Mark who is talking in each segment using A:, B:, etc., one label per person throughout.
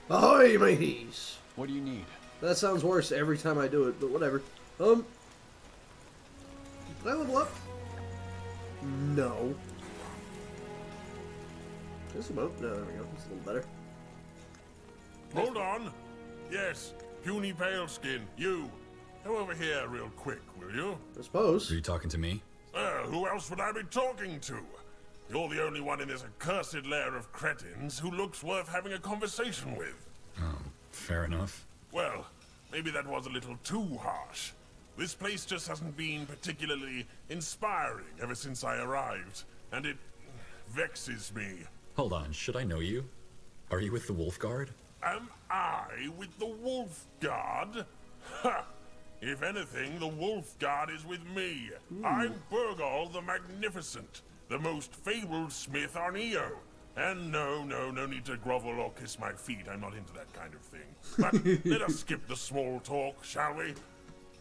A: Ahoy, mateys!
B: What do you need?
A: That sounds worse every time I do it, but whatever. Did I level up? No. Just about. No, there we go. It's a little better.
C: Hold on. Yes, puny pale skin. You. Come over here real quick, will you?
A: I suppose.
B: Are you talking to me?
C: Who else would I be talking to? You're the only one in this accursed lair of cretins who looks worth having a conversation with.
B: Fair enough.
C: Well, maybe that was a little too harsh. This place just hasn't been particularly inspiring ever since I arrived, and it vexes me.
B: Hold on, should I know you? Are you with the Wolf Guard?
C: Am I with the Wolf Guard? Ha! If anything, the Wolf Guard is with me. I'm Burgal the Magnificent, the most fabled smith on Io. And no need to grovel or kiss my feet. I'm not into that kind of thing. But let us skip the small talk, shall we?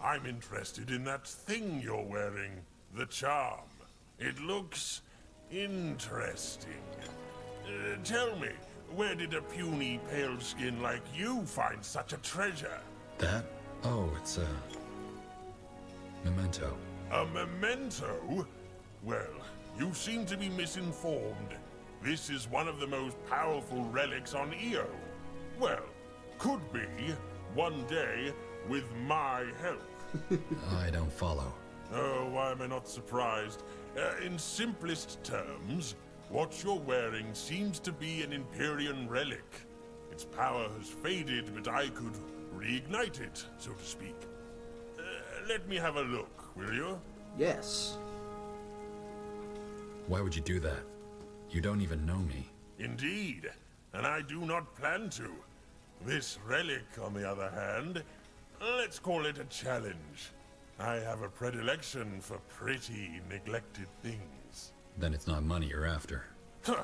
C: I'm interested in that thing you're wearing, the charm. It looks interesting. Tell me, where did a puny pale skin like you find such a treasure?
B: That? Oh, it's a memento.
C: A memento? Well, you seem to be misinformed. This is one of the most powerful relics on Io. Well, could be, one day, with my help.
B: I don't follow.
C: Oh, why am I not surprised? In simplest terms, what you're wearing seems to be an Empyrean relic. Its power has faded, but I could reignite it, so to speak. Let me have a look, will you?
A: Yes.
B: Why would you do that? You don't even know me.
C: Indeed, and I do not plan to. This relic, on the other hand, let's call it a challenge. I have a predilection for pretty, neglected things.
B: Then it's not money you're after.
C: Huh.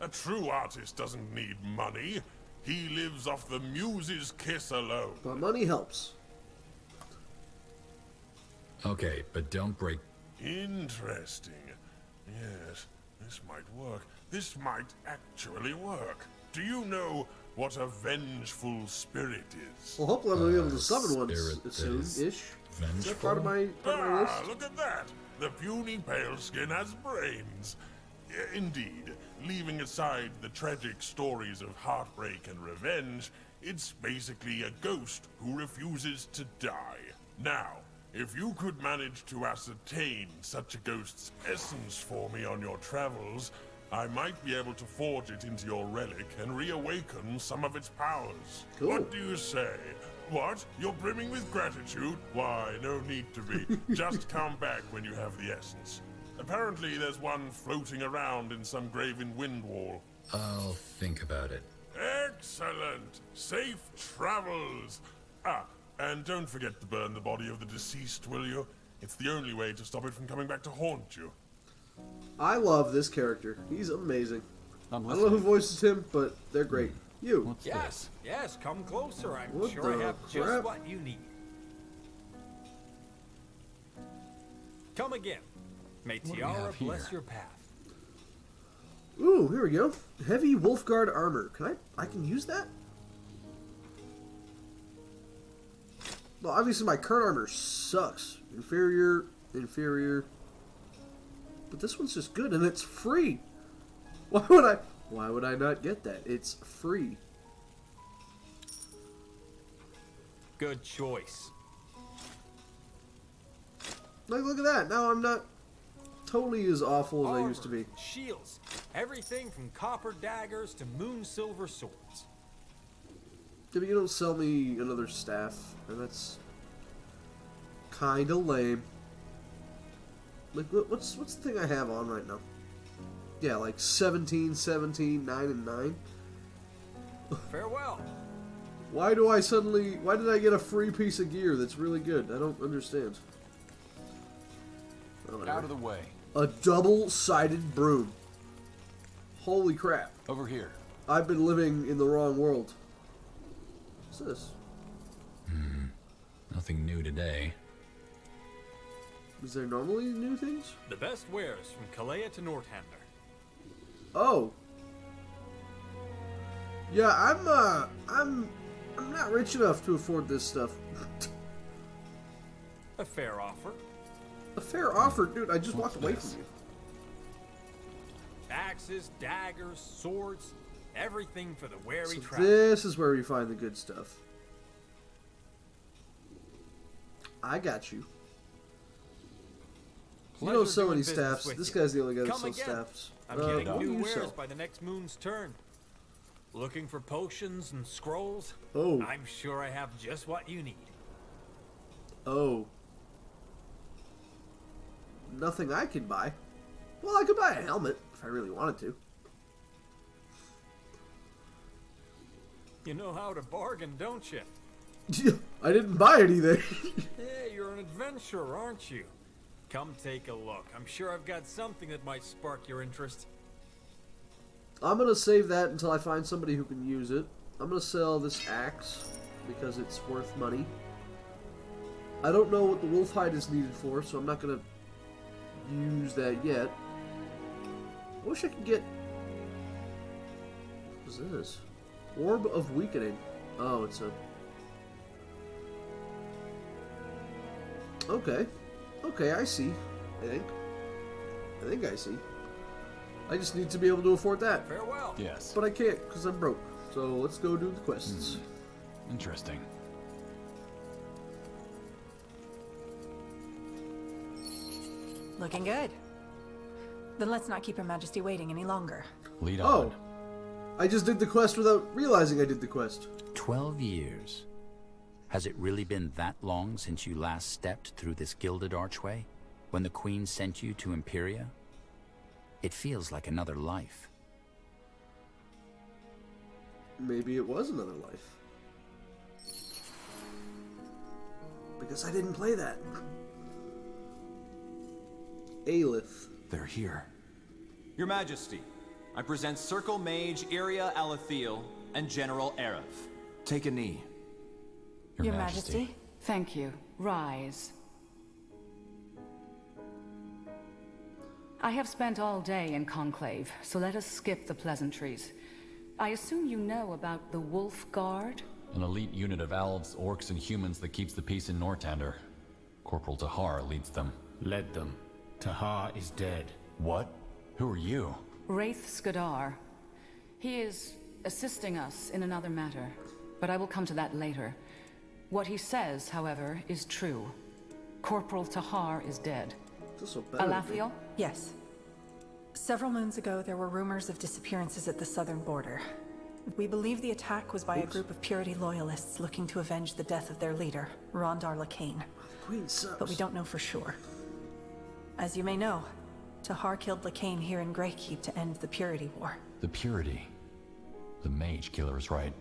C: A true artist doesn't need money. He lives off the muse's kiss alone.
A: But money helps.
B: Okay, but don't break...
C: Interesting. Yes, this might work. This might actually work. Do you know what a vengeful spirit is?
A: Well, hopefully I'm going to be able to summon one
B: spirit
A: soon-ish. Is that
B: vengeful?
A: part of my list?
C: Look at that! The puny pale skin has brains. Indeed, leaving aside the tragic stories of heartbreak and revenge, it's basically a ghost who refuses to die. Now, if you could manage to ascertain such a ghost's essence for me on your travels, I might be able to forge it into your relic and reawaken some of its powers.
A: Cool.
C: What do you say? What? You're brimming with gratitude? Why, no need to be. Just come back when you have the essence. Apparently there's one floating around in some graven wind wall.
B: I'll think about it.
C: Excellent! Safe travels! And don't forget to burn the body of the deceased, will you? It's the only way to stop it from coming back to haunt you.
A: I love this character. He's amazing. I
B: I'm
A: don't know who voices him, but they're great. You.
B: What's
D: Yes, yes, come closer. I'm
A: What
D: sure I
A: the
D: have
A: crap?
D: just what you need. Come again. May
B: do we
D: Tiara
B: have here?
D: bless your path.
A: Ooh, here we go. Heavy Wolfguard armor. I can use that? Well, obviously my current armor sucks. Inferior. But this one's just good and it's free. Why would I not get that? It's free.
D: Good choice.
A: Like, look at that. Now I'm not totally as awful as I used to be.
D: Armor, shields, everything from copper daggers to moon silver swords.
A: Yeah, but you don't sell me another staff, and that's kinda lame. Like, what's the thing I have on right now? Yeah, like 17, 9, and 9.
D: Farewell.
A: Why did I get a free piece of gear that's really good? I don't understand. Oh,
B: Get out of the way.
A: a double-sided broom. Holy crap.
B: Over here.
A: I've been living in the wrong world. What's this?
B: Nothing new today.
A: Is there normally new things?
D: The best wares from Kalea to Northander.
A: Oh. Yeah, I'm not rich enough to afford this stuff.
D: A fair offer.
A: A fair offer, dude. I just walked away
B: this?
A: from you.
D: Axes, daggers, swords, everything for the wary
A: So
D: traveler.
A: this is where we find the good stuff. I got you. You don't
D: Pleasure
A: sell
D: doing
A: any
D: business
A: staffs.
D: with
A: This
D: you.
A: guy's the only guy that
D: Come
A: sells
D: again.
A: staffs.
D: I'm getting
A: what do
D: new
A: you
D: wares
A: sell?
D: by the next moon's turn. Looking for potions and scrolls?
A: Oh.
D: I'm sure I have just what you need.
A: Oh. Nothing I can buy. Well, I could buy a helmet if I really wanted to.
D: You know how to bargain, don't you?
A: I didn't buy anything.
D: Hey, you're an adventurer, aren't you? Come take a look. I'm sure I've got something that might spark your interest.
A: I'm gonna save that until I find somebody who can use it. I'm gonna sell this axe because it's worth money. I don't know what the wolf hide is needed for, so I'm not gonna use that yet. I wish I could get... What is this? Orb of Weakening. Oh, it's a... Okay. Okay, I see. I think I see. I just need to be able to afford that.
D: Farewell.
B: Yes.
A: But I can't, because I'm broke. So let's go do the quests.
B: Interesting.
E: Looking good. Then let's not keep Her Majesty waiting any longer.
B: Lead
A: Oh.
B: on.
A: I just did the quest without realizing I did the quest.
F: 12 years. Has it really been that long since you last stepped through this gilded archway? When the Queen sent you to Imperia? It feels like another life.
A: Maybe it was another life. Because I didn't play that. Aelith.
B: They're here.
G: Your Majesty, I present Circle Mage Iria Alathiel and General Arev.
B: Take a knee.
E: Your Majesty?
H: Thank you. Rise. I have spent all day in Conclave, so let us skip the pleasantries. I assume you know about the Wolf Guard?
I: An elite unit of elves, orcs, and humans that keeps the peace in Nortander. Corporal Tahar leads them.
J: Led them. Tahar is dead.
I: What? Who are you?
H: Wraith Skadar. He is assisting us in another matter, but I will come to that later. What he says, however, is true. Corporal Tahar is dead.
A: This will better be.
H: Alathiel?
E: Yes. Several moons ago, there were rumors of disappearances at the southern border. We believe the attack was by a group of Purity loyalists looking to avenge the death of their leader, Rondar Lacane.
A: The Queen sucks.
E: But we don't know for sure. As you may know, Tahar killed Lacane here in Greykeep to end the Purity War.
I: The Purity. The mage killer is right.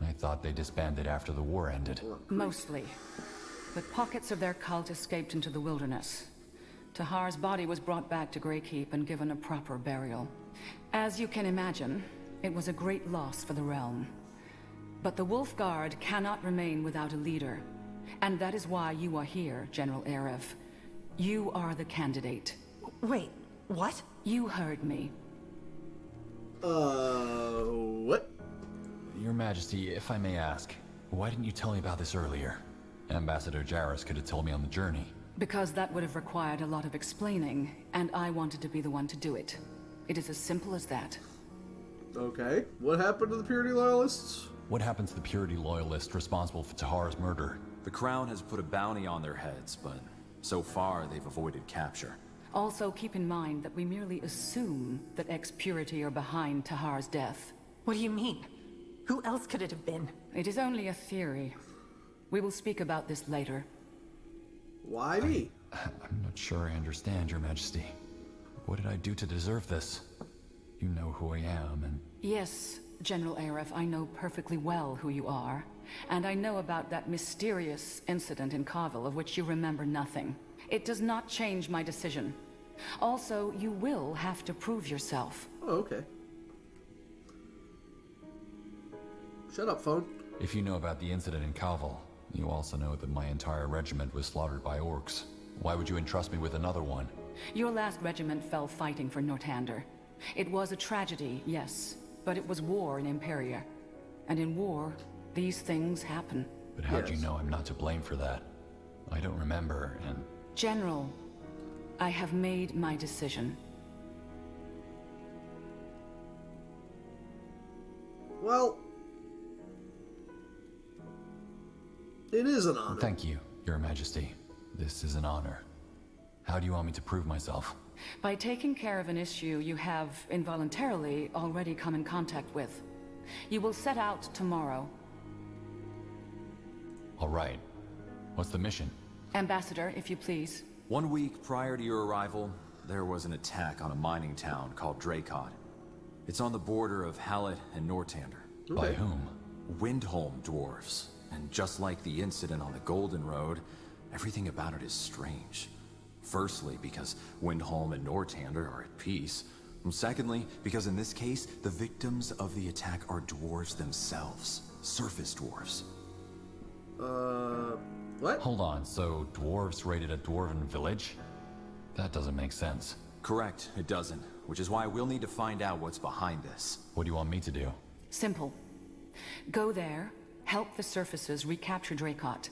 I: I thought they disbanded after the war ended.
H: Mostly. But pockets of their cult escaped into the wilderness. Tahar's body was brought back to Greykeep and given a proper burial. As you can imagine, it was a great loss for the realm. But the Wolf Guard cannot remain without a leader. And that is why you are here, General Arev. You are the candidate.
E: Wait, what?
H: You heard me.
A: What?
I: Your Majesty, if I may ask, why didn't you tell me about this earlier? Ambassador Jarrus could have told me on the journey.
H: Because that would have required a lot of explaining, and I wanted to be the one to do it. It is as simple as that.
A: Okay. What happened to the Purity loyalists?
I: What happened to the Purity loyalist responsible for Tahar's murder?
G: The Crown has put a bounty on their heads, but so far they've avoided capture.
H: Also, keep in mind that we merely assume that ex-Purity are behind Tahar's death.
E: What do you mean? Who else could it have been?
H: It is only a theory. We will speak about this later.
A: Why me?
I: I'm not sure I understand, Your Majesty. What did I do to deserve this? You know who I am, and...
H: Yes, General Arev, I know perfectly well who you are. And I know about that mysterious incident in Carville of which you remember nothing. It does not change my decision. Also, you will have to prove yourself.
A: Oh, okay. Shut up, phone.
I: If you know about the incident in Calval, you also know that my entire regiment was slaughtered by orcs. Why would you entrust me with another one?
H: Your last regiment fell fighting for Nortander. It was a tragedy, yes, but it was war in Imperia. And in war, these things happen.
I: But how'd you know I'm not to blame for that? I don't remember, and...
H: General, I have made my decision.
A: Well, it is an honor.
I: Thank you, Your Majesty. This is an honor. How do you want me to prove myself?
H: By taking care of an issue you have involuntarily already come in contact with. You will set out tomorrow.
I: All right. What's the mission?
H: Ambassador, if you please.
G: 1 week prior to your arrival, there was an attack on a mining town called Dracod. It's on the border of Hallett and Nortander.
I: By whom?
G: Windholm dwarves. And just like the incident on the Golden Road, everything about it is strange. Firstly, because Windholm and Nortander are at peace. And secondly, because in this case, the victims of the attack are dwarves themselves. Surface dwarves.
A: What?
I: Hold on, so dwarves raided a dwarven village? That doesn't make sense.
G: Correct, it doesn't. Which is why we'll need to find out what's behind this.
I: What do you want me to do?
H: Simple. Go there, help the surfaces recapture Dracot,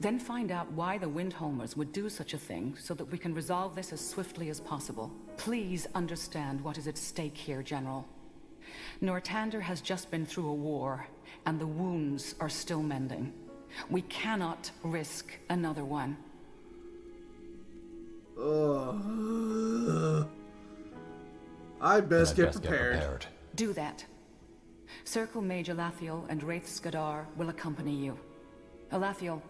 H: then find out why the Windholmers would do such a thing so that we can resolve this as swiftly as possible. Please understand what is at stake here, General. Nortander has just been through a war, and the wounds are still mending. We cannot risk another one.
A: I'd best get prepared.
H: Do that. Circle Mage Alathiel and Wraith Skadar will accompany you. Alathiel,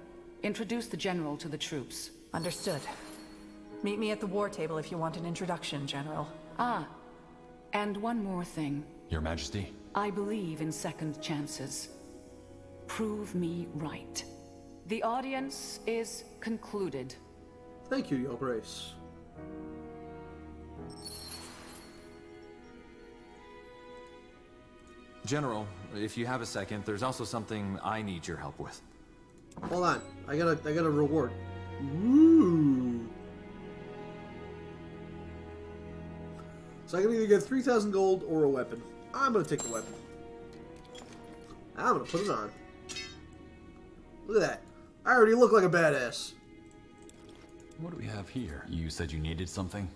H: introduce the General to the troops.
E: Understood. Meet me at the war table if you want an introduction, General.
H: Ah, and one more thing.
I: Your Majesty?
H: I believe in second chances. Prove me right. The audience is concluded.
A: Thank you, Your Grace.
G: General, if you have a second, there's also something I need your help with.
A: Hold on, I got a reward. Ooh. So I can either get 3,000 gold or a weapon. I'm gonna take the weapon. I'm gonna put it on. Look at that. I already look like a badass.
I: What do we have here? You said you needed something?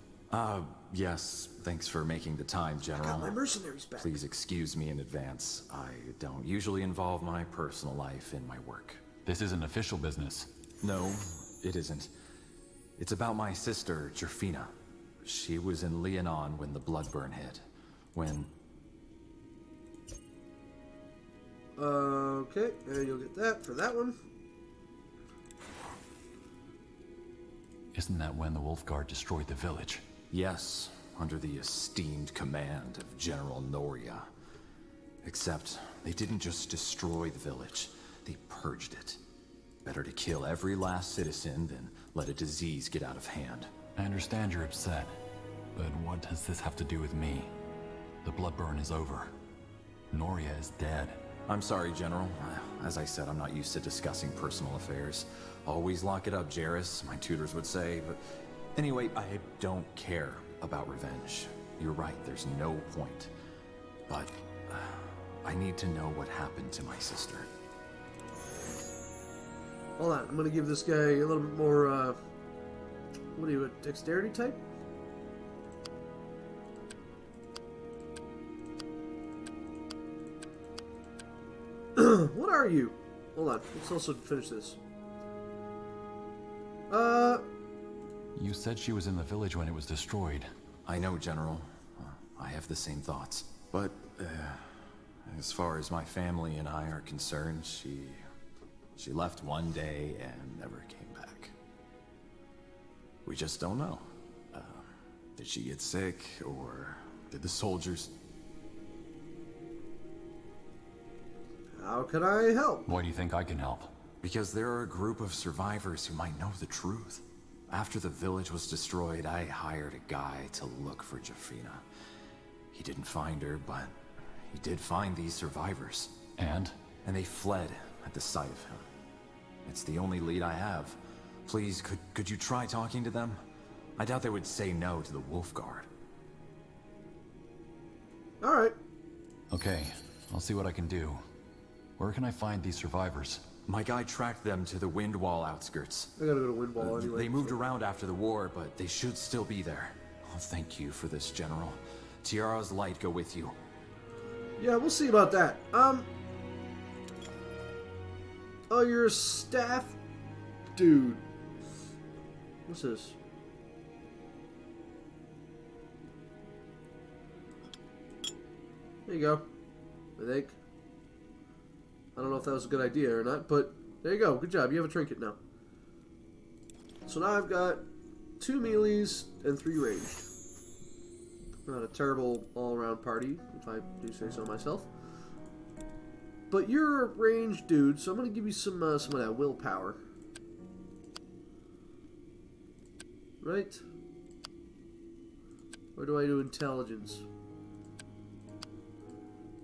G: Yes. Thanks for making the time, General.
A: I got my mercenaries back.
G: Please excuse me in advance. I don't usually involve my personal life in my work.
I: This isn't official business.
G: No, it isn't. It's about my sister, Jerfina. She was in Leonon when the Bloodburn hit. When...
A: Okay, and you'll get that for that one.
I: Isn't that when the Wolfguard destroyed the village?
G: Yes, under the esteemed command of General Noria. Except, they didn't just destroy the village, they purged it. Better to kill every last citizen than let a disease get out of hand.
I: I understand you're upset, but what does this have to do with me? The Bloodburn is over. Noria is dead.
G: I'm sorry, General. As I said, I'm not used to discussing personal affairs. Always lock it up, Jarrus, my tutors would say, but... Anyway, I don't care about revenge. You're right, there's no point. But, I need to know what happened to my sister.
A: Hold on, I'm gonna give this guy a little bit more, what are you, a dexterity type? What are you? Hold on, let's also finish this.
I: You said she was in the village when it was destroyed.
G: I know, General. I have the same thoughts. But, as far as my family and I are concerned, she left one day and never came back. We just don't know. Did she get sick, or did the soldiers...
A: How can I help?
I: Why do you think I can help?
G: Because there are a group of survivors who might know the truth. After the village was destroyed, I hired a guy to look for Jafina. He didn't find her, but he did find these survivors.
I: And?
G: And they fled at the sight of him. It's the only lead I have. Please, could you try talking to them? I doubt they would say no to the Wolfguard.
A: Alright.
I: Okay, I'll see what I can do. Where can I find these survivors?
G: My guy tracked them to the Windwall outskirts.
A: I gotta go to Windwall anyway.
G: They moved around after the war, but they should still be there. Oh, thank you for this, General. Tiara's light go with you.
A: Yeah, we'll see about that. Oh, you're a staff dude. What's this? There you go. I think. I don't know if that was a good idea or not, but there you go. Good job. You have a trinket now. So now I've got 2 melees and 3 ranged. Not a terrible all-around party, if I do say so myself. But you're a ranged dude, so I'm going to give you some of that willpower. Right? Or do I do intelligence?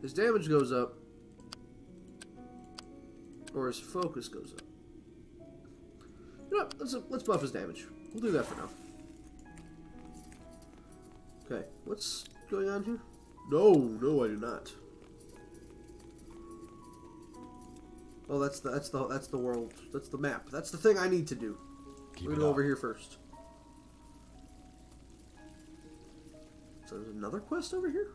A: His damage goes up, or his focus goes up. You know what? Let's buff his damage. We'll do that for now. Okay, what's going on here? No, I do not. Oh, that's the world. That's the map. That's the thing I need to do. We're gonna go over here first. So there's another quest over here?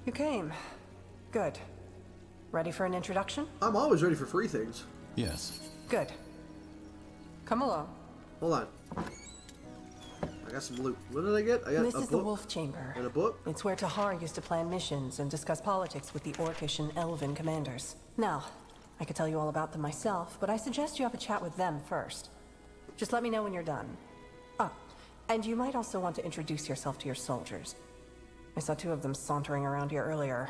E: You came. Good. Ready for an introduction?
A: I'm always ready for free things.
I: Yes.
E: Good. Come along.
A: Hold on. I got some loot. What did I get? I got
E: This
A: a
E: is
A: book
E: the Wolf Chamber.
A: and a book.
E: It's where Tahar used to plan missions and discuss politics with the Orcish and Elven commanders. Now, I could tell you all about them myself, but I suggest you have a chat with them first. Just let me know when you're done. Oh, and you might also want to introduce yourself to your soldiers. I saw 2 of them sauntering around here earlier.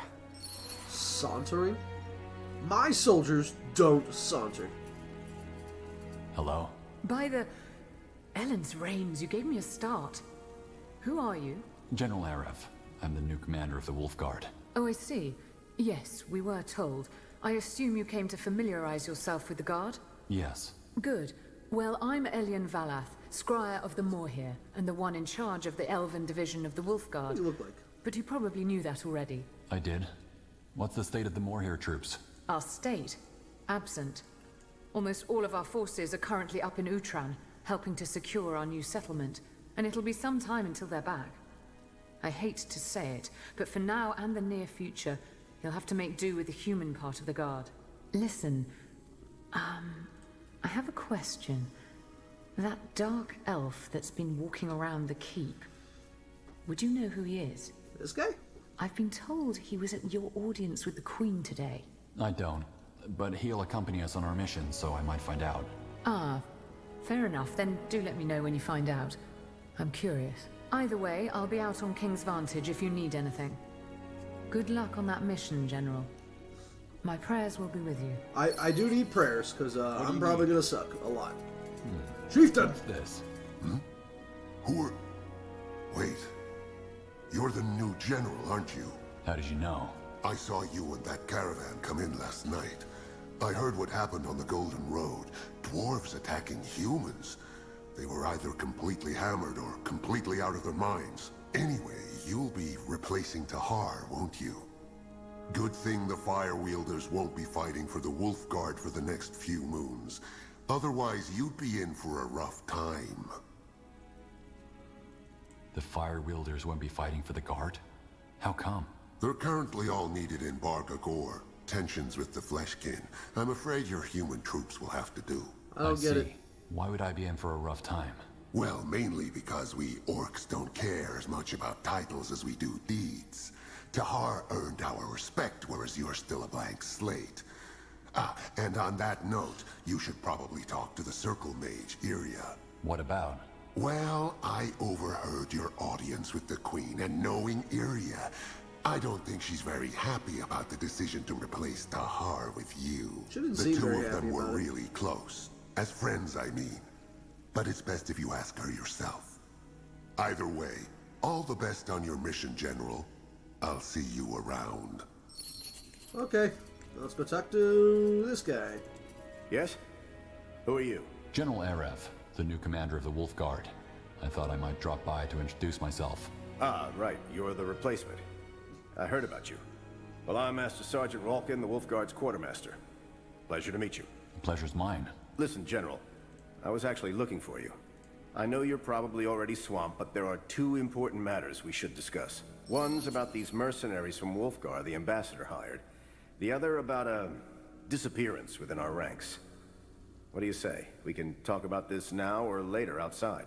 A: Sauntering? My soldiers don't saunter.
I: Hello?
K: By the Ellen's reins, you gave me a start. Who are you?
I: General Arev. I'm the new commander of the Wolf Guard.
K: Oh, I see. Yes, we were told. I assume you came to familiarize yourself with the Guard?
I: Yes.
K: Good. Well, I'm Elian Valath, Scryer of the Moorhere, and the one in charge of the Elven division of the Wolf Guard.
A: What do you look like?
K: But you probably knew that already.
I: I did. What's the state of the Moorhere troops?
K: Our state? Absent. Almost all of our forces are currently up in Utran, helping to secure our new settlement, and it'll be some time until they're back. I hate to say it, but for now and the near future, you'll have to make do with the human part of the Guard. Listen, I have a question. That dark elf that's been walking around the keep, would you know who he is?
A: This guy?
K: I've been told he was at your audience with the Queen today.
I: I don't, but he'll accompany us on our mission, so I might find out.
K: Ah, fair enough. Then do let me know when you find out. I'm curious. Either way, I'll be out on King's Vantage if you need anything. Good luck on that mission, General. My prayers will be with you.
A: I do need prayers, because I'm probably going to suck a lot. Chieftain!
I: What's this?
L: Who are... Wait. You're the new general, aren't you?
I: How did you know?
L: I saw you and that caravan come in last night. I heard what happened on the Golden Road. Dwarves attacking humans. They were either completely hammered or completely out of their minds. Anyway, you'll be replacing Tahar, won't you? Good thing the Fire Wielders won't be fighting for the Wolf Guard for the next few moons. Otherwise, you'd be in for a rough time.
I: The Fire Wielders won't be fighting for the Guard? How come?
L: They're currently all needed in Bargagor. Tensions with the Fleshkin. I'm afraid your human troops will have to do.
A: I don't get it.
I: Why would I be in for a rough time?
L: Well, mainly because we orcs don't care as much about titles as we do deeds. Tahar earned our respect, whereas you're still a blank slate. Ah, and on that note, you should probably talk to the Circle Mage, Iria.
I: What about?
L: Well, I overheard your audience with the Queen, and knowing Iria, I don't think she's very happy about the decision to replace Tahar with you.
A: Shouldn't
L: The
A: seem
L: two
A: very
L: of them
A: happy
L: were
A: about it.
L: really close. As friends, I mean. But it's best if you ask her yourself. Either way, all the best on your mission, General. I'll see you around.
A: Okay, let's go talk to this guy.
M: Yes? Who are you?
I: General Arev, the new commander of the Wolf Guard. I thought I might drop by to introduce myself.
M: Ah, right. You're the replacement. I heard about you. Well, I'm Master Sergeant Ralkin, the Wolf Guard's quartermaster. Pleasure to meet you.
I: The pleasure's mine.
M: Listen, General. I was actually looking for you. I know you're probably already swamped, but there are two important matters we should discuss. One's about these mercenaries from Wolfgar the ambassador hired. The other about a disappearance within our ranks. What do you say? We can talk about this now or later outside.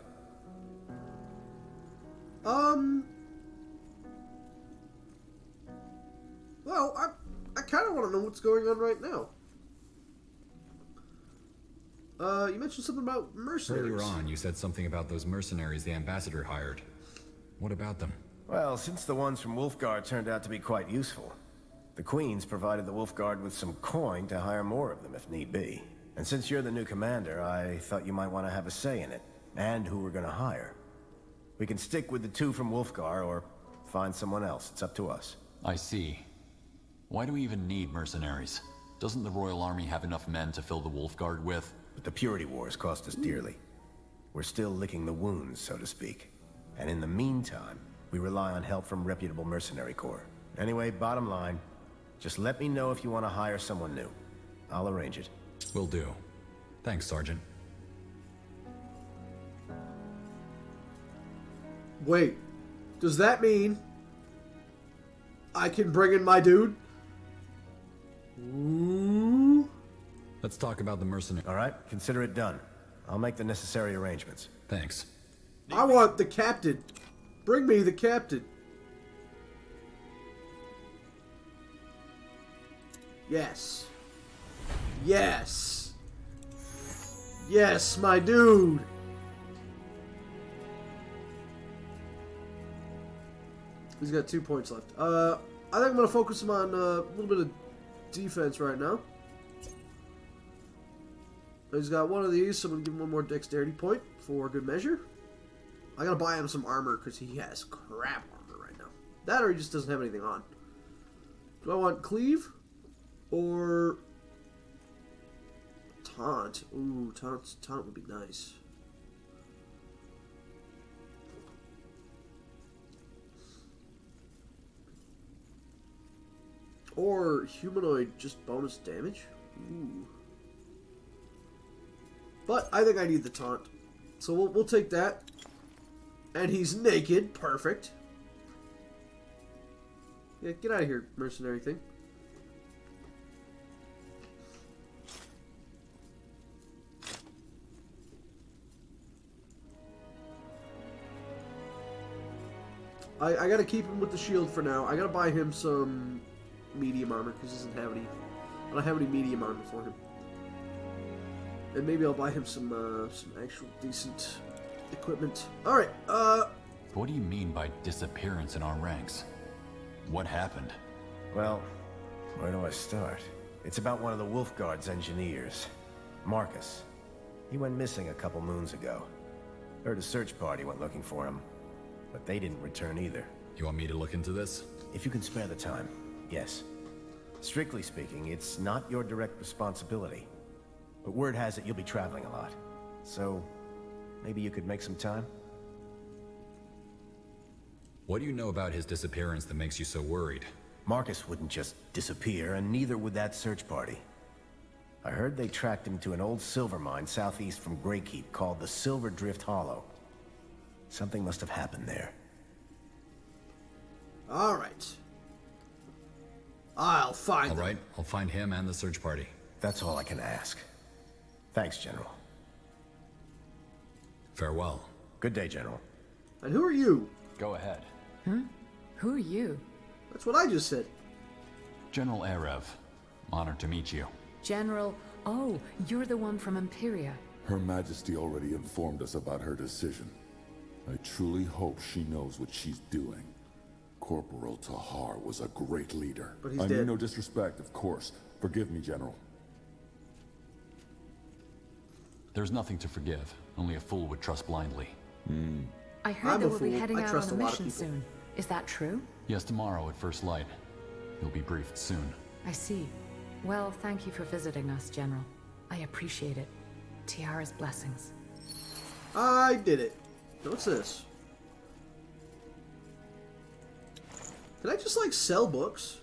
A: Well, I kind of want to know what's going on right now. You mentioned something about mercenaries.
B: Earlier on, you said something about those mercenaries the ambassador hired. What about them?
M: Well, since the ones from Wolfguard turned out to be quite useful, the Queen's provided the Wolfguard with some coin to hire more of them if need be. And since you're the new commander, I thought you might want to have a say in it, and who we're going to hire. We can stick with the two from Wolfgar or find someone else. It's up to us.
I: I see. Why do we even need mercenaries? Doesn't the Royal Army have enough men to fill the Wolf Guard with?
M: But the Purity Wars cost us dearly. We're still licking the wounds, so to speak. And in the meantime, we rely on help from reputable mercenary corps. Anyway, bottom line, just let me know if you want to hire someone new. I'll arrange it.
B: Will do. Thanks, Sergeant.
A: Wait, does that mean I can bring in my dude? Ooh.
B: Let's talk about the mercenary.
M: All right, consider it done. I'll make the necessary arrangements.
B: Thanks.
A: I want the captain. Bring me the captain. Yes. Yes. Yes, my dude. He's got 2 points left. I think I'm going to focus him on a little bit of defense right now. He's got one of these, so I'm going to give him one more dexterity point for good measure. I got to buy him some armor because he has crap armor right now. That or he just doesn't have anything on. Do I want cleave or taunt? Ooh, taunt would be nice. Or humanoid, just bonus damage. Ooh. But I think I need the taunt. So we'll take that. And he's naked. Perfect. Yeah, get out of here, mercenary thing. I gotta keep him with the shield for now. I gotta buy him some medium armor because he doesn't have any. I don't have any medium armor for him. And maybe I'll buy him some actual decent equipment. Alright,
I: What do you mean by disappearance in our ranks? What happened?
M: Well, where do I start? It's about one of the Wolfguard's engineers, Marcus. He went missing a couple moons ago. Heard a search party went looking for him, but they didn't return either.
B: You want me to look into this?
M: If you can spare the time, yes. Strictly speaking, it's not your direct responsibility. But word has it you'll be traveling a lot. So, maybe you could make some time?
B: What do you know about his disappearance that makes you so worried?
M: Marcus wouldn't just disappear, and neither would that search party. I heard they tracked him to an old silver mine southeast from Greykeep called the Silver Drift Hollow. Something must have happened there.
A: alright. I'll find them.
B: Alright, I'll find him and the search party.
M: That's all I can ask. Thanks, General.
B: Farewell.
M: Good day, General.
A: And who are you?
I: Go ahead.
K: Who are you?
A: That's what I just said.
I: General Arev. Honored to meet you.
K: General... Oh, you're the one from Imperia.
N: Her Majesty already informed us about her decision. I truly hope she knows what she's doing. Corporal Tahar was a great leader.
A: But he's
N: I
A: dead.
N: mean no disrespect, of course. Forgive me, General.
I: There's nothing to forgive. Only a fool would trust blindly.
K: I heard
A: I'm
K: that
A: a
K: we'll be
A: fool.
K: heading
A: I
K: out
A: trust
K: on
A: a
K: a
A: lot of
K: mission
A: people.
K: soon. Is that true?
I: Yes, tomorrow at first light. You'll be briefed soon.
K: I see. Well, thank you for visiting us, General. I appreciate it. Tiara's blessings.
A: I did it. What's this? Can I just, like, sell books?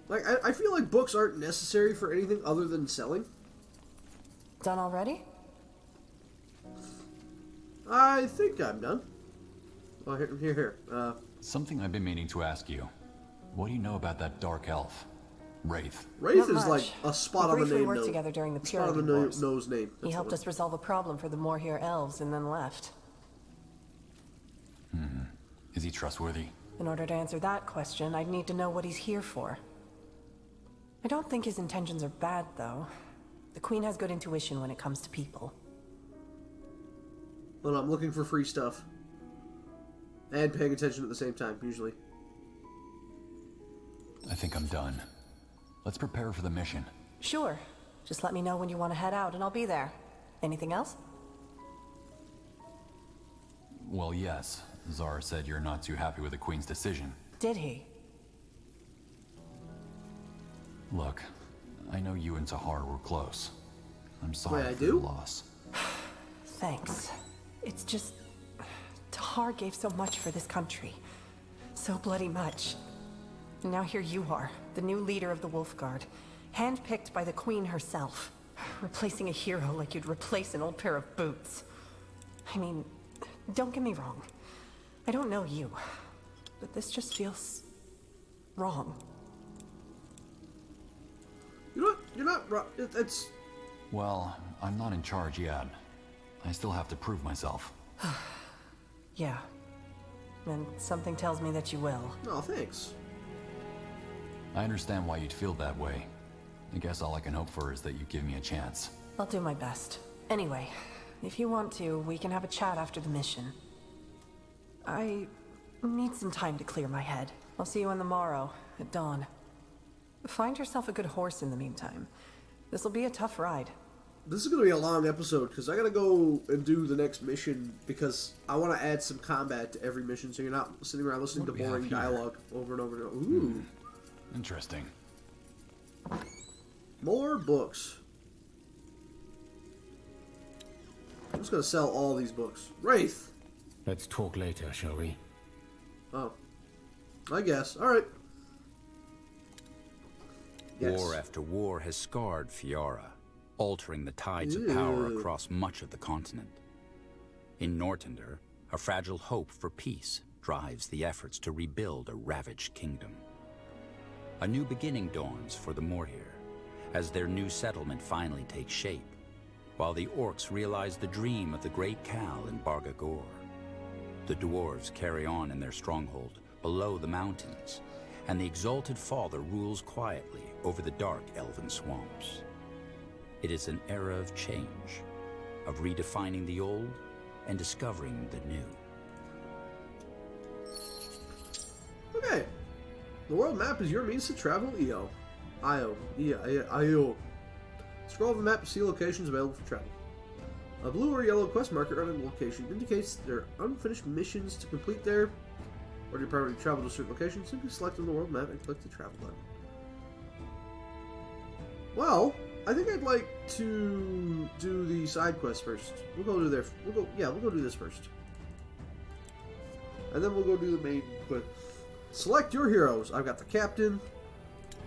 A: Like, I feel like books aren't necessary for anything other than selling.
E: Done already?
A: I think I'm done. Oh, here.
I: Something I've been meaning to ask you. What do you know about that dark elf? Wraith.
A: Wraith
E: Not
A: is like
E: much.
A: a spot
E: We
A: on the
E: briefly
A: name
E: worked
A: note.
E: together during the
A: Spot on
E: Purity
A: the
E: Wars.
A: nose name.
E: He
A: That's
E: helped
A: the
E: us resolve a problem for the Morhere elves and then left.
I: Is he trustworthy?
E: In order to answer that question, I'd need to know what he's here for. I don't think his intentions are bad, though. The Queen has good intuition when it comes to people.
A: Well, I'm looking for free stuff. And paying attention at the same time, usually.
I: I think I'm done. Let's prepare for the mission.
E: Sure. Just let me know when you want to head out and I'll be there. Anything else?
I: Well, yes. Zara said you're not too happy with the Queen's decision.
E: Did he?
I: Look, I know you and Tahar were close. I'm sorry
A: Wait, I
I: for
A: do?
I: your loss.
E: Thanks. It's just... Tahar gave so much for this country. So bloody much. And now here you are, the new leader of the Wolf Guard. Handpicked by the Queen herself. Replacing a hero like you'd replace an old pair of boots. I mean, don't get me wrong. I don't know you. But this just feels... wrong.
A: You know what? You're not wrong. It's...
I: Well, I'm not in charge yet. I still have to prove myself.
E: Yeah. And something tells me that you will.
A: Oh, thanks.
I: I understand why you'd feel that way. I guess all I can hope for is that you give me a chance.
E: I'll do my best. Anyway, if you want to, we can have a chat after the mission. I need some time to clear my head. I'll see you on the morrow, at dawn. Find yourself a good horse in the meantime. This'll be a tough ride.
A: This is going to be a long episode, because I got to go and do the next mission, because I want to add some combat to every mission, so you're not sitting around listening to
I: What do we
A: boring
I: have here?
A: dialogue over and over and over. Ooh.
I: Interesting.
A: More books. I'm just going to sell all these books. Wraith!
J: Let's talk later, shall we?
A: Oh. I guess. Alright. Yes.
F: War after war has scarred Fiara, altering the tides of power across much of the continent. In Nortender, a fragile hope for peace drives the efforts to rebuild a ravaged kingdom. A new beginning dawns for the Morhere, as their new settlement finally takes shape, while the orcs realize the dream of the Great Khal in Bargagor. The dwarves carry on in their stronghold below the mountains, and the Exalted Father rules quietly over the dark elven swamps. It is an era of change, of redefining the old and discovering the new.
A: Okay. The world map is your means to travel Io. Scroll of the map to see locations available for travel. A blue or yellow quest marker on a location indicates there are unfinished missions to complete there, or your priority travel to a certain location. Simply select on the world map and click the travel button. Well, I think I'd like to do the side quest first. We'll go do there. We'll go do this first, and then we'll go do the main quest. Select your heroes. I've got the captain.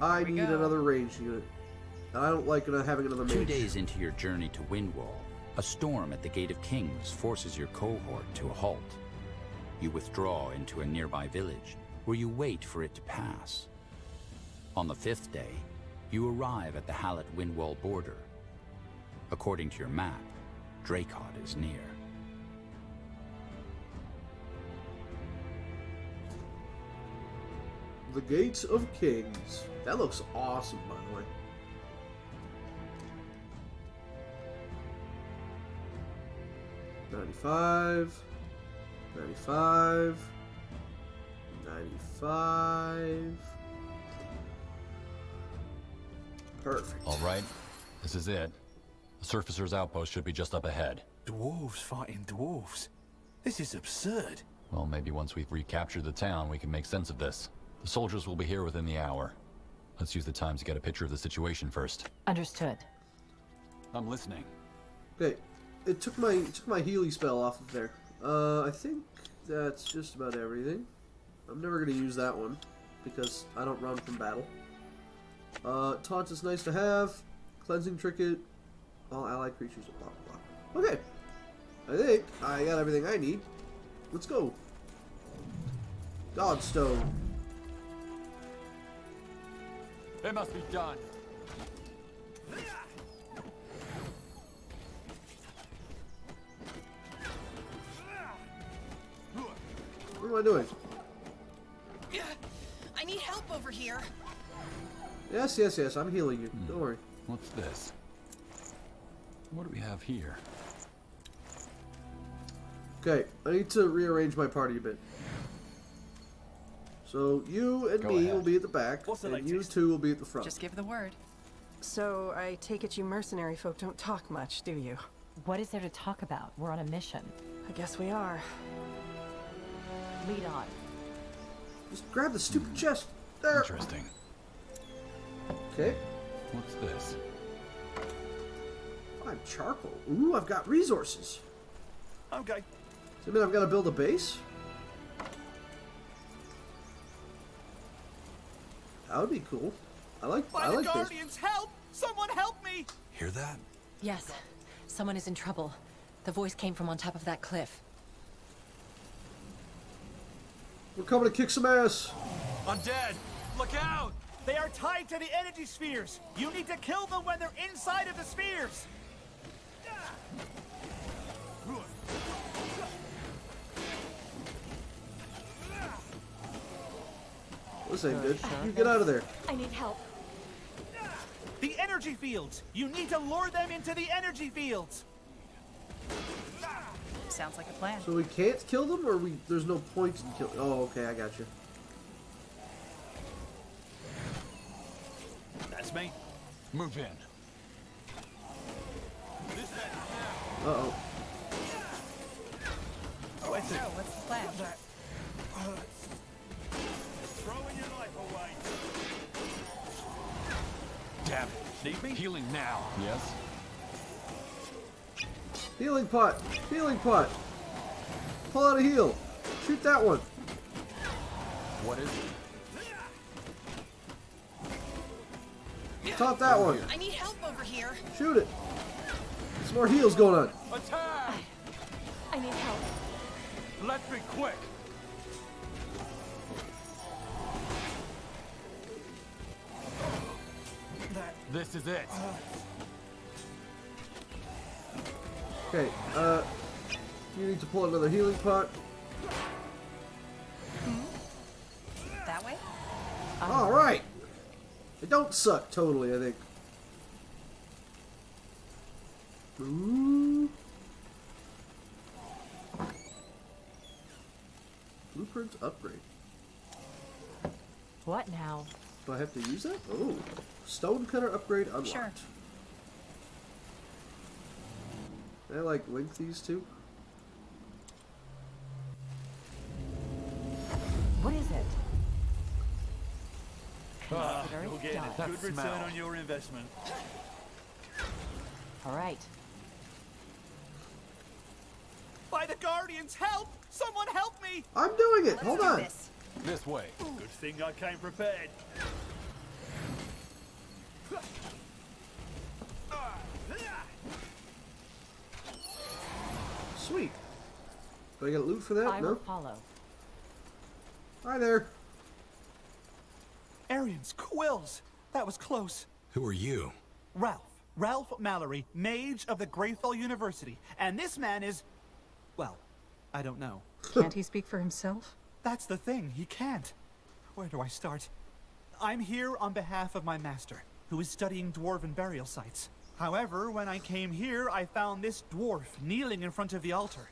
A: I need another range unit. And I don't like having another mage.
F: 2 days into your journey to Windwall, a storm at the Gate of Kings forces your cohort to a halt. You withdraw into a nearby village, where you wait for it to pass. On the 5th day, you arrive at the Hallet-Windwall border. According to your map, Dracod is near.
A: The Gates of Kings. That looks awesome, by the way. $95. Perfect.
I: All right, this is it. The Surfacer's outpost should be just up ahead.
O: Dwarves fighting dwarves? This is absurd.
I: Well, maybe once we've recaptured the town, we can make sense of this. The soldiers will be here within the hour. Let's use the time to get a picture of the situation first.
P: Understood.
I: I'm listening.
A: Okay, it took my Healy spell off of there. I think that's just about everything. I'm never gonna use that one because I don't run from battle. Taunt is nice to have. Cleansing Trinket. All allied creatures. Blah blah blah. Okay, I think I got everything I need. Let's go. Godstone.
I: It must be done.
A: What am I doing?
P: I need help over here.
A: Yes, yes, yes. I'm healing you. Don't worry.
I: What's this? What do we have here?
A: Okay, I need to rearrange my party a bit. So you and me will be at the back, and you two will be at the front.
E: Just give the word. So I take it you mercenary folk don't talk much, do you?
Q: What is there to talk about? We're on a mission.
E: I guess we are.
Q: Lead on.
A: Just grab the stupid chest. There.
I: Interesting.
A: Okay.
I: What's this?
A: I'm charcoal. Ooh, I've got resources.
O: Okay.
A: Does that mean I've got to build a base? That would be cool. I like
O: Guardians, help! Someone help me!
I: Hear that?
Q: Yes. Someone is in trouble. The voice came from on top of that cliff.
A: We're coming to kick some ass.
O: I'm dead! Look out! They are tied to the energy spheres! You need to kill them when they're inside of the spheres!
A: This ain't good. You get out of there.
Q: I need help.
O: The energy fields! You need to lure them into the energy fields!
E: Sounds like a plan.
A: So we can't kill them, or there's no point in killing. Oh, okay, I got you.
O: That's me.
I: Move in.
A: Uh-oh.
O: What's it?
E: What's the plan?
O: Throwing your life away.
I: Damn it.
O: Need me?
I: Healing now. Yes?
A: Healing pot! Healing pot! Pull out a heal! Shoot that one!
I: What is it?
A: Taunt that one!
P: I need help over here.
A: Shoot it! Some more heals going on.
I: Attack!
Q: I need help.
I: Let's be quick. This is it.
A: Okay, you need to pull another healing pot.
E: That way?
A: Alright! It don't suck totally, I think. Ooh. Blueprint upgrade.
Q: What now?
A: Do I have to use that? Oh. Stonecutter upgrade unlocked.
E: Sure.
A: Can I like link these two?
Q: What is it?
O: You'll get a good return on your investment.
Q: All right.
O: By the Guardians, help! Someone help me!
A: I'm doing it! Hold on!
I: This way.
O: Good thing I came prepared.
A: Sweet. Do I get loot for that?
Q: I
A: No?
Q: will follow.
A: Hi there.
O: Arians, quills! That was close.
B: Who are you?
O: Ralph Mallory, mage of the Greyfell University. And this man is... well, I don't know.
E: Can't he speak for himself?
O: That's the thing, he can't. Where do I start? I'm here on behalf of my master, who is studying dwarven burial sites. However, when I came here, I found this dwarf kneeling in front of the altar.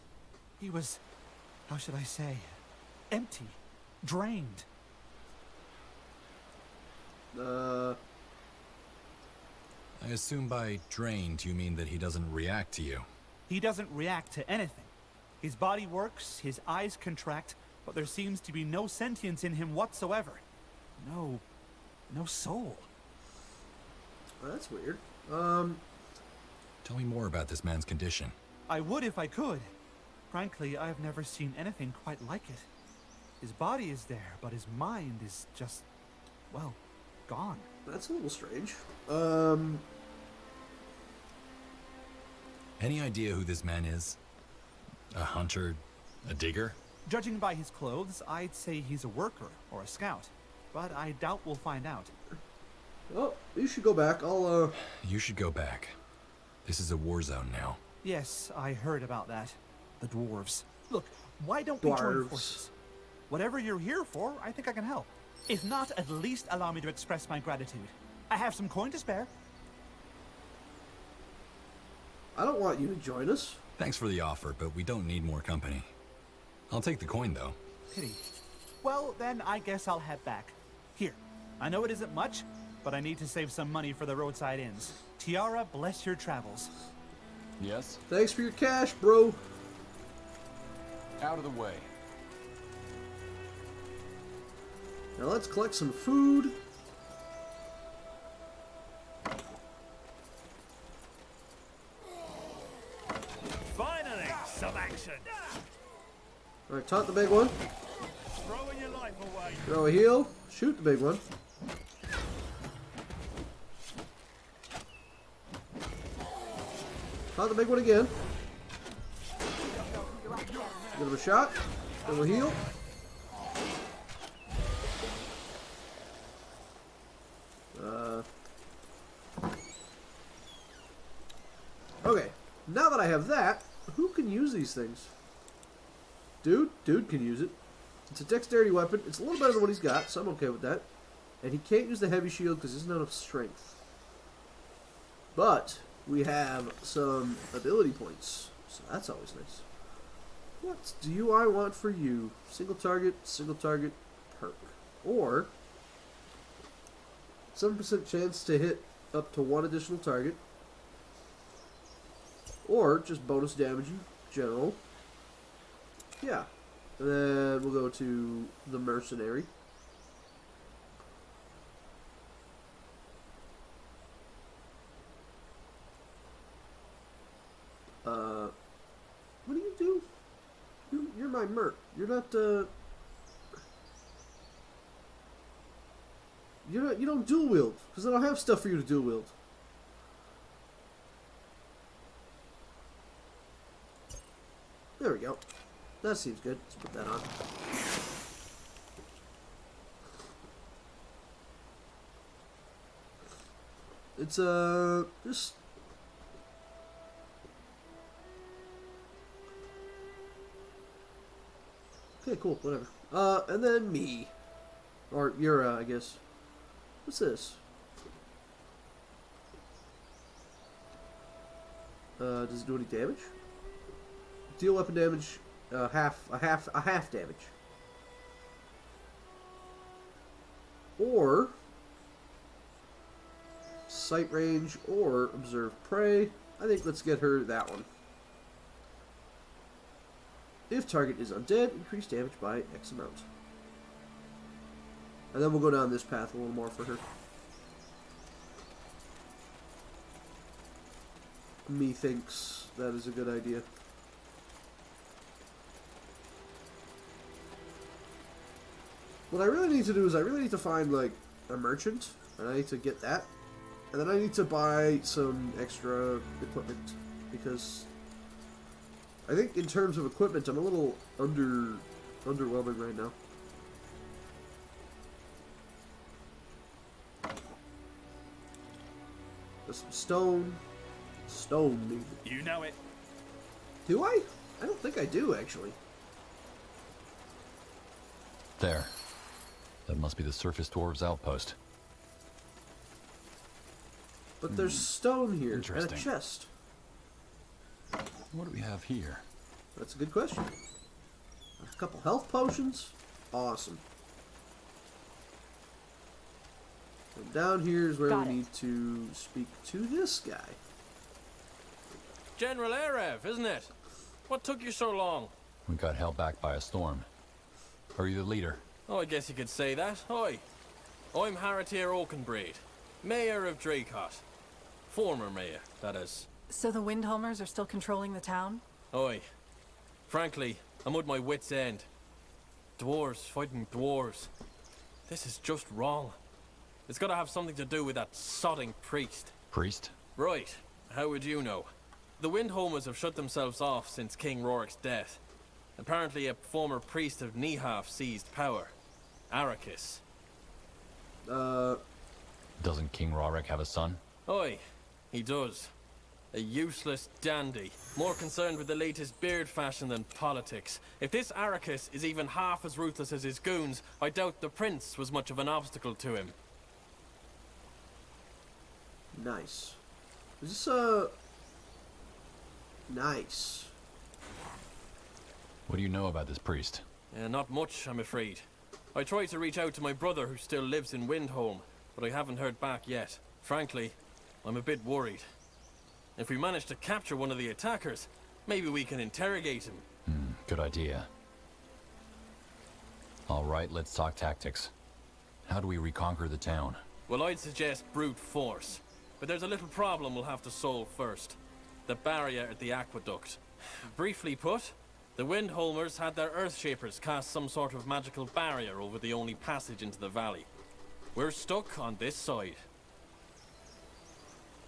O: He was, how should I say, empty, drained.
B: I assume by drained you mean that he doesn't react to you.
O: He doesn't react to anything. His body works, his eyes contract, but there seems to be no sentience in him whatsoever. No soul.
A: Well, that's weird.
B: Tell me more about this man's condition.
O: I would if I could. Frankly, I've never seen anything quite like it. His body is there, but his mind is just, well, gone.
A: That's a little strange.
B: Any idea who this man is? A hunter? A digger?
O: Judging by his clothes, I'd say he's a worker or a scout, but I doubt we'll find out.
A: Oh, you should go back.
B: You should go back. This is a war zone now.
O: Yes, I heard about that. The dwarves. Look, why don't we join forces? Whatever you're here for, I think I can help. If not, at least allow me to express my gratitude. I have some coin to spare.
A: I don't want you to join us.
B: Thanks for the offer, but we don't need more company. I'll take the coin, though.
O: Pity. Well, then I guess I'll head back. Here, I know it isn't much, but I need to save some money for the roadside inns. Tiara, bless your travels.
I: Yes?
A: Thanks for your cash, bro.
I: Out of the way.
A: Now let's collect some food.
R: Finally, some action.
A: Alright, taunt the big one.
R: Throwing your life away.
A: Throw a heal. Shoot the big one. Taunt the big one again. Give him a shot. Give him a heal. Okay, now that I have that, who can use these things? Dude can use it. It's a dexterity weapon. It's a little better than what he's got, so I'm okay with that. And he can't use the heavy shield because he doesn't have enough strength. But we have some ability points, so that's always nice. What do I want for you? Single target, perk. Or 7% chance to hit up to one additional target. Or just bonus damage in general. Yeah. And then we'll go to the mercenary. What do you do? You're my merc. You're not, you don't dual wield, because I don't have stuff for you to dual wield. There we go. That seems good. Let's put that on. It's, just... Okay, cool, whatever. And then me. Or Yura, I guess. What's this? Does it do any damage? Deal weapon damage, half damage. Or sight range or observe prey. I think let's get her that one. If target is undead, increase damage by X amount. And then we'll go down this path a little more for her. Me thinks that is a good idea. What I really need to do is I really need to find, like, a merchant, and I need to get that. And then I need to buy some extra equipment, because I think in terms of equipment, I'm a little underwhelming right now. There's some stone. Stone needed.
R: You know it.
A: Do I? I don't think I do, actually.
I: There. That must be the surface dwarves' outpost.
A: But there's stone here and a
I: Interesting.
A: chest.
I: What do we have here?
A: That's a good question. A couple health potions. Awesome. And down here is where we need to speak to this guy.
S: General Arev, isn't it? What took you so long?
I: We got held back by a storm. Are you the leader?
S: Oh, I guess you could say that. Hi. I'm Haratir Oakenbraid, Mayor of Dracot. Former mayor, that is.
E: So the Windholmers are still controlling the town?
S: Oi. Frankly, I'm at my wit's end. Dwarves fighting dwarves. This is just wrong. It's gotta have something to do with that sodding priest.
I: Priest?
S: Right. How would you know? The Windholmers have shut themselves off since King Rorik's death. Apparently a former priest of Nihaf seized power. Arrakis.
I: Doesn't King Rorik have a son?
S: Oi, he does. A useless dandy. More concerned with the latest beard fashion than politics. If this Arrakis is even half as ruthless as his goons, I doubt the prince was much of an obstacle to him.
A: Nice. Is this nice.
I: What do you know about this priest?
S: Not much, I'm afraid. I tried to reach out to my brother who still lives in Windholm, but I haven't heard back yet. Frankly, I'm a bit worried. If we manage to capture one of the attackers, maybe we can interrogate him.
I: Good idea. Alright, let's talk tactics. How do we reconquer the town?
S: Well, I'd suggest brute force. But there's a little problem we'll have to solve first. The barrier at the aqueduct. Briefly put, the Windholmers had their Earthshapers cast some sort of magical barrier over the only passage into the valley. We're stuck on this side.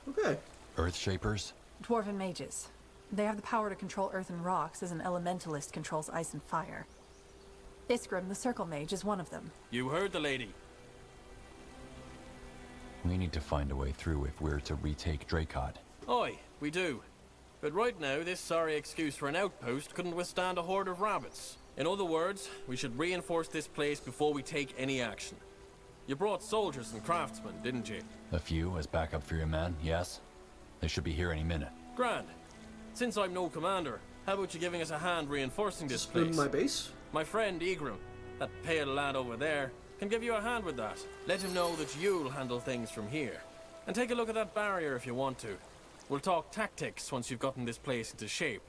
A: Okay.
I: Earthshapers?
E: Dwarven mages. They have the power to control earth and rocks as an elementalist controls ice and fire. Iskrim, the Circle Mage, is one of them.
S: You heard the lady.
I: We need to find a way through if we're to retake Dracod.
S: Oi, we do. But right now, this sorry excuse for an outpost couldn't withstand a horde of rabbits. In other words, we should reinforce this place before we take any action. You brought soldiers and craftsmen, didn't you?
I: A few as backup for your men, yes? They should be here any minute.
S: Grand. Since I'm no commander, how about you giving us a hand reinforcing this place?
A: My base?
S: My friend Egrim, that pale lad over there, can give you a hand with that. Let him know that you'll handle things from here. And take a look at that barrier if you want to. We'll talk tactics once you've gotten this place into shape.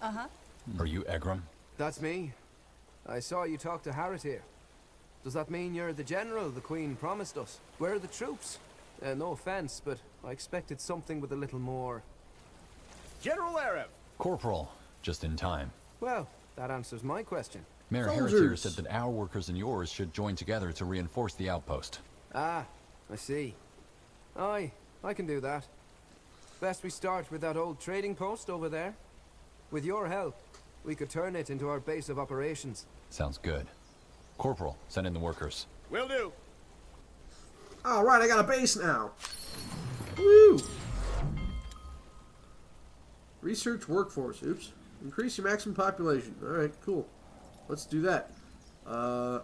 T: Uh-huh.
I: Are you Egrim?
U: That's me. I saw you talk to Harrod here. Does that mean you're the general the Queen promised us? Where are the troops? No offense, but I expected something with a little more...
R: General Arab!
I: Corporal, just in time.
U: Well, that answers my question.
I: Mayor Harrod here said that our workers and yours should join together to reinforce the outpost.
U: Ah, I see. Aye, I can do that. Best we start with that old trading post over there. With your help, we could turn it into our base of operations.
I: Sounds good. Corporal, send in the workers.
R: Will do.
A: Alright, I got a base now. Woo! Research workforce. Oops. Increase your maximum population. Alright, cool. Let's do that. I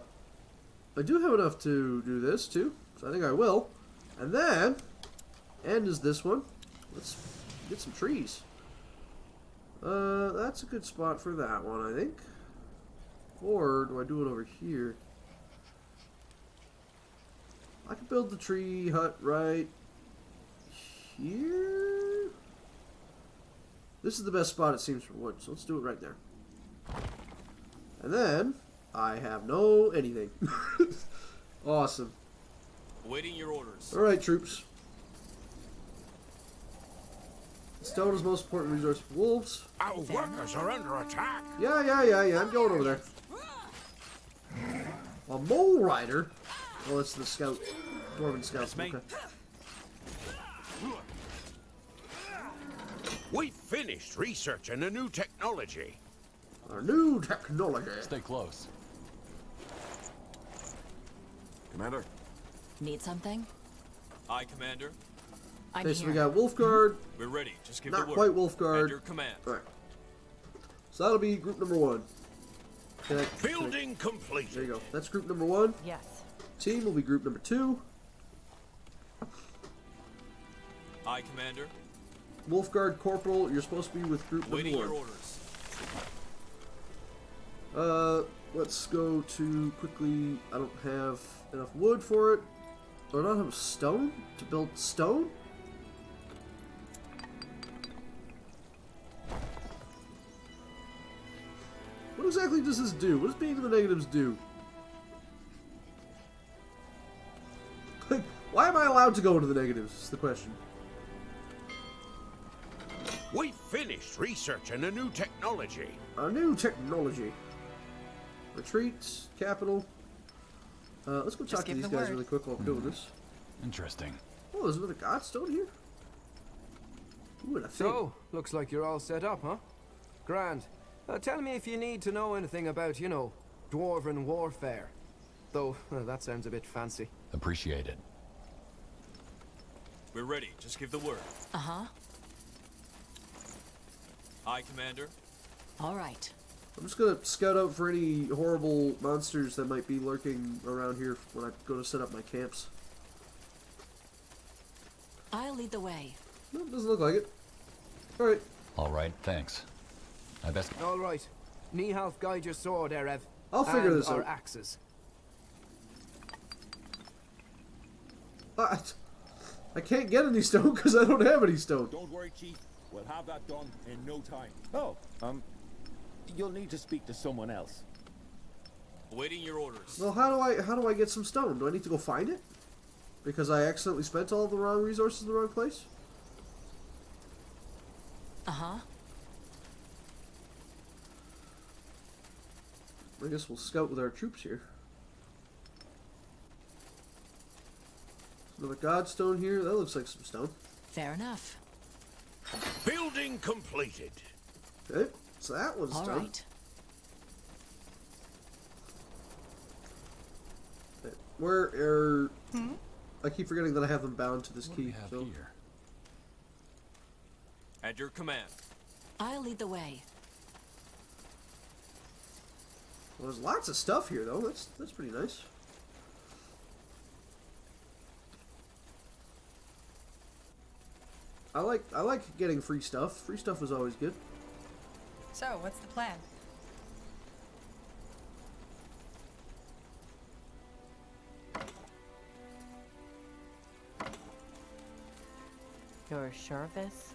A: do have enough to do this, too. So I think I will. And then, end is this one. Let's get some trees. That's a good spot for that one, I think. Or do I do it over here? I could build the tree hut right here. This is the best spot, it seems, for wood, so let's do it right there. And then, I have no anything. Awesome.
S: Awaiting your orders.
A: Alright, troops. Stone is the most important resource for wolves.
R: Our workers are under attack.
A: Yeah. I'm going over there. A mole rider? Oh, it's the scout. Dwarven scout.
R: That's me.
A: Okay.
R: We finished researching a new technology.
A: Our new technology.
I: Stay close.
G: Commander?
Q: Need something?
S: Aye, Commander.
Q: I'm
A: Okay, so
Q: here.
A: we got Wolfguard.
S: We're ready. Just give
A: Not
S: the word.
A: quite Wolfguard.
S: At your command.
A: Alright. So that'll be group number 1. Okay.
R: Building complete.
A: There you go. That's group number 1.
Q: Yes.
A: Team will be group number 2.
S: Aye, Commander.
A: Wolfguard Corporal, you're supposed to be with group
S: Waiting
A: number
S: your
A: 1.
S: orders.
A: Let's go to quickly. I don't have enough wood for it. Do I not have stone to build stone? What exactly does this do? What does being in the negatives do? Like, why am I allowed to go into the negatives? Is the question.
R: We've finished researching a new technology.
A: A new technology. Retreats, capital. Let's go talk to these guys really quick while I'm doing this.
I: Interesting.
A: Oh, there's another godstone here? Ooh, and a thing.
U: So, looks like you're all set up, huh? Grand. Tell me if you need to know anything about, you know, dwarven warfare. Though, that sounds a bit fancy.
I: Appreciate it.
D: We're ready. Just give the word.
Q: Uh-huh.
D: Aye, Commander.
Q: All right.
A: I'm just gonna scout out for any horrible monsters that might be lurking around here when I go to set up my camps.
Q: I'll lead the way.
A: No, doesn't look like it. Alright.
I: Alright, thanks. I best...
U: Alright. Nihalf, guide your sword, Erev.
A: I'll figure
U: and
A: this
U: our
A: out.
U: axes.
A: I can't get any stone because I don't have any stone.
T: Don't worry, Chief. We'll have that done in no time. Oh, you'll need to speak to someone else.
D: Awaiting your orders.
A: Well, how do I get some stone? Do I need to go find it? Because I accidentally spent all the wrong resources in the wrong place?
Q: Uh-huh.
A: I guess we'll scout with our troops here. Another godstone here. That looks like some stone.
Q: Fair enough.
R: Building completed.
A: Okay, so that one's done.
Q: All right.
A: Okay, where are... I keep forgetting that I have them bound to this key. So.
I: Here?
D: At your command.
Q: I'll lead the way.
A: Well, there's lots of stuff here, though. That's pretty nice. I like getting free stuff. Free stuff is always good.
P: So, what's the plan?
Q: You're sure of this?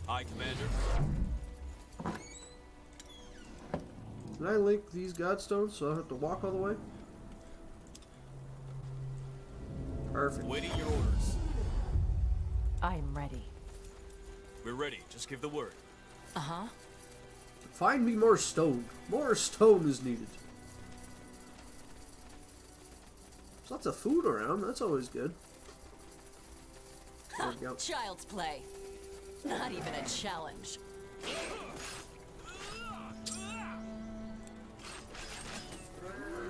D: Aye, Commander.
A: Can I link these godstones so I don't have to walk all the way? Perfect.
D: Awaiting your orders.
Q: I'm ready.
D: We're ready. Just give the word.
Q: Uh-huh.
A: Find me more stone. More stone is needed. There's lots of food around. That's always good. There we go.
Q: Child's play. Not even a challenge.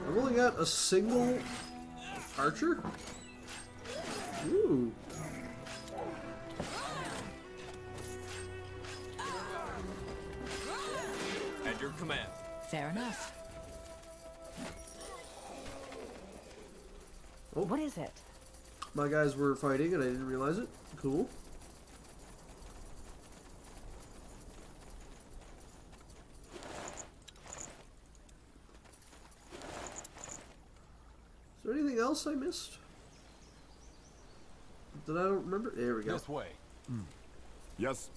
A: I've only got a single archer. Ooh.
D: At your command.
Q: Fair enough.
A: Oh.
Q: What is it?
A: My guys were fighting and I didn't realize it. Cool. Is there anything else I missed? That I don't remember? There we go.
I: This way.
T: Yes.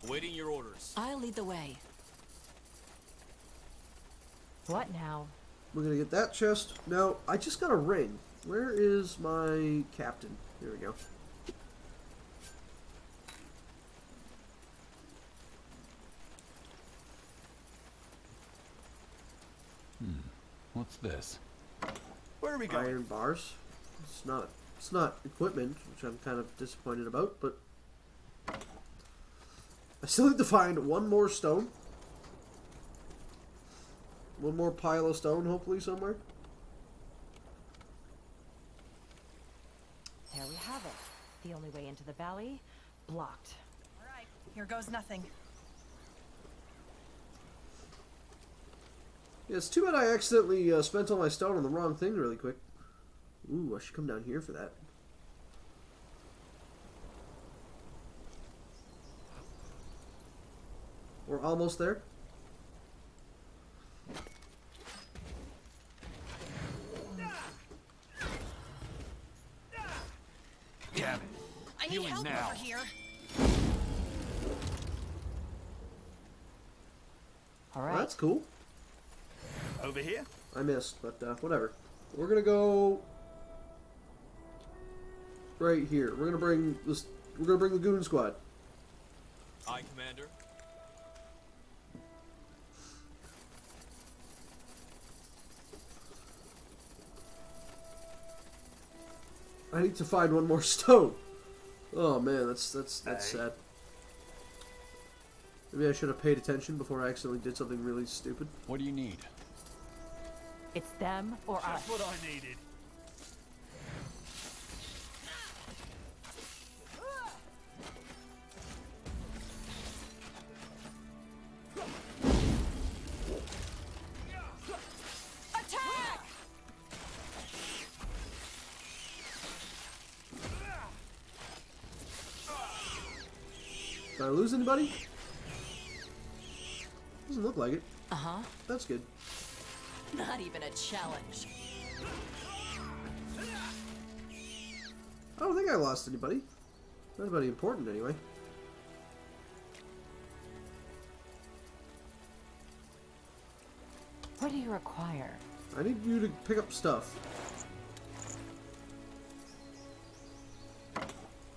D: Awaiting your orders.
Q: I'll lead the way. What now?
A: We're gonna get that chest. Now, I just got a ring. Where is my captain? Here we go.
I: What's this?
T: Where are we going?
A: Iron bars. It's not equipment, which I'm kind of disappointed about, but I still need to find one more stone. One more pile of stone, hopefully, somewhere.
V: There we have it. The only way into the valley, blocked.
P: All right, here goes nothing.
A: Yeah, it's too bad I accidentally spent all my stone on the wrong thing really quick. Ooh, I should come down here for that. We're almost there.
T: Damn it.
P: I need
T: Healing
P: help
T: now.
P: over here.
V: All
A: Well,
V: right.
A: that's cool.
T: Over here?
A: I missed, but whatever. We're gonna go right here. We're gonna bring this. We're gonna bring the goon squad.
D: Aye, Commander.
A: I need to find one more stone. Oh man, that's sad. Maybe I should have paid attention before I accidentally did something really stupid.
I: What do you need?
V: It's them or us.
D: That's what I needed.
P: Attack!
A: Did I lose anybody? Doesn't look like it.
Q: Uh-huh.
A: That's good.
Q: Not even a challenge.
A: I don't think I lost anybody. Not anybody important, anyway.
V: What do you require?
A: I need you to pick up stuff.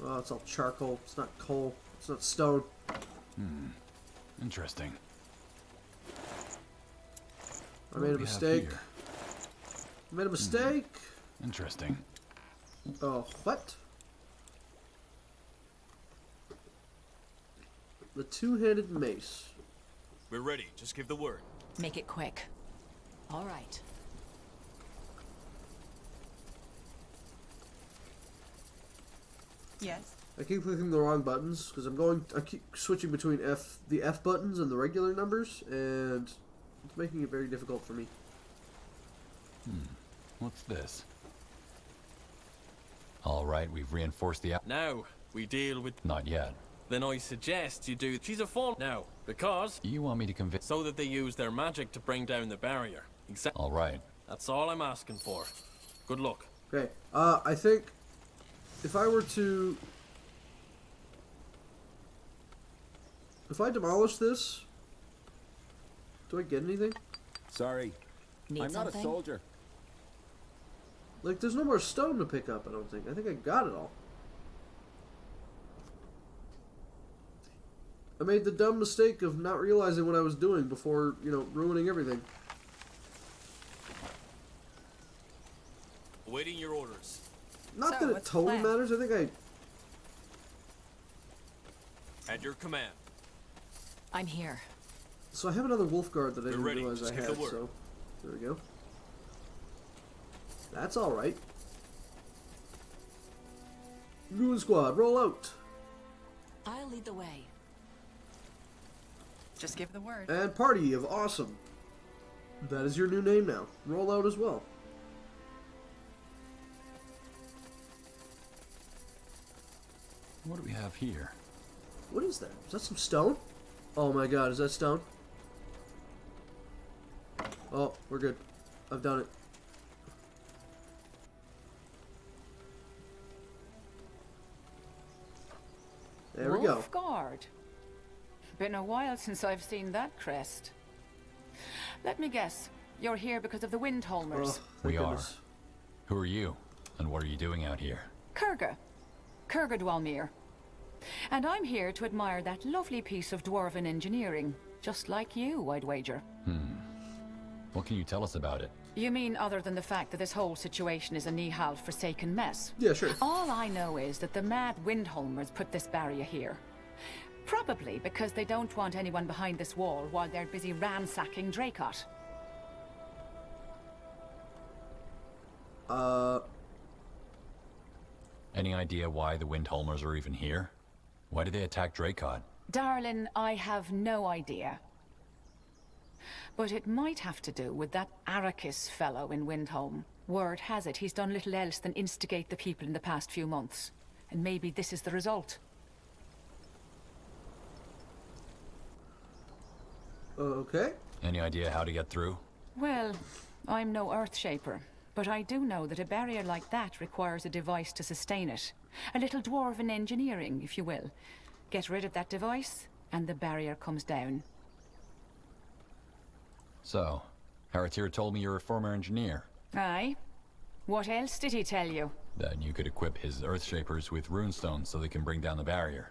A: Oh, it's all charcoal. It's not coal. It's not stone.
I: Interesting.
A: I made a mistake. I made a mistake.
I: Interesting.
A: Oh, what? The two-handed mace.
D: We're ready. Just give the word.
Q: Make it quick. All right.
P: Yes.
A: I keep clicking the wrong buttons because I keep switching between the F buttons and the regular numbers, and it's making it very difficult for me.
I: What's this? All right, we've reinforced the...
S: Now, we deal with...
I: Not yet.
S: Then I suggest you do... She's a fall now, because...
I: You want me to convince...
S: So that they use their magic to bring down the barrier. Exactly.
I: All right.
S: That's all I'm asking for. Good luck.
A: Okay, I think if I were to... If I demolish this, do I get anything?
T: Sorry. I'm not a soldier.
A: Like, there's no more stone to pick up, I don't think. I think I got it all. I made the dumb mistake of not realizing what I was doing before, you know, ruining everything.
D: Awaiting your orders.
A: Not that it totally matters, I think
D: At your command.
Q: I'm here.
A: So I have another wolf guard that I didn't
D: ready.
A: realize
D: Just
A: I
D: give
A: had,
D: the word.
A: so there we go. That's alright. Goon squad, roll out!
Q: I'll lead the way.
P: Just give the word.
A: And party of awesome. That is your new name now. Roll out as well.
I: What do we have here?
A: What is that? Is that some stone? Oh my god, is that stone? Oh, we're good. I've done it. There we go.
C: Guard. Been a while since I've seen that crest. Let me guess. You're here because of the Windholmers.
I: We are. Who are you? And what are you doing out here?
C: Kurga. Kurga Dwalmir. And I'm here to admire that lovely piece of dwarven engineering. Just like you, I'd wager.
I: What can you tell us about it?
C: You mean other than the fact that this whole situation is a Nihal forsaken mess?
A: Yeah, sure.
C: All I know is that the mad Windholmers put this barrier here. Probably because they don't want anyone behind this wall while they're busy ransacking Dracot.
I: Any idea why the Windholmers are even here? Why did they attack Dracot?
C: Darlin, I have no idea. But it might have to do with that Arrakis fellow in Windholm. Word has it he's done little else than instigate the people in the past few months. And maybe this is the result.
A: Okay.
I: Any idea how to get through?
C: Well, I'm no Earthshaper, but I do know that a barrier like that requires a device to sustain it. A little dwarven engineering, if you will. Get rid of that device, and the barrier comes down.
I: So, Haratir told me you're a former engineer.
C: Aye. What else did he tell you?
I: Then you could equip his Earthshapers with runestones so they can bring down the barrier.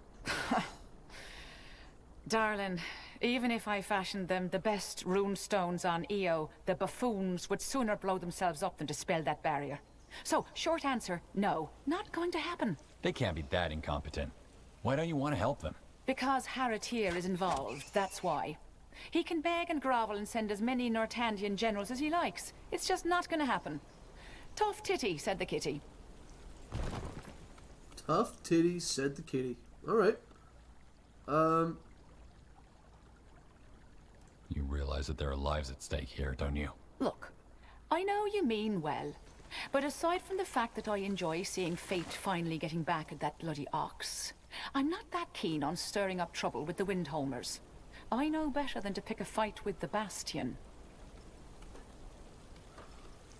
C: Darling, even if I fashioned them the best runestones on EO, the buffoons would sooner blow themselves up than dispel that barrier. So, short answer, no. Not going to happen.
I: They can't be that incompetent. Why don't you want to help them?
C: Because Haratir is involved, that's why. He can beg and grovel and send as many Nortandian generals as he likes. It's just not going to happen. Tough titty, said the kitty.
A: Tough titty, said the kitty. Alright.
I: You realize that there are lives at stake here, don't you?
C: Look, I know you mean well. But aside from the fact that I enjoy seeing fate finally getting back at that bloody ox, I'm not that keen on stirring up trouble with the Windholmers. I know better than to pick a fight with the Bastion.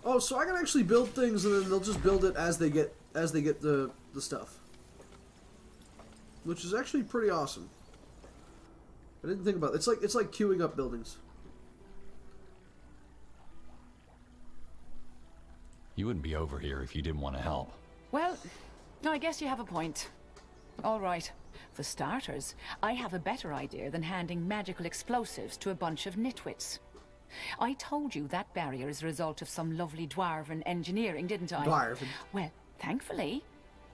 A: Oh, so I can actually build things and then they'll just build it as they get the stuff. Which is actually pretty awesome. I didn't think about it. It's like queuing up buildings.
I: You wouldn't be over here if you didn't want to help.
C: Well, I guess you have a point. All right. For starters, I have a better idea than handing magical explosives to a bunch of nitwits. I told you that barrier is a result of some lovely dwarven engineering, didn't I?
A: Dwarven.
C: Well, thankfully,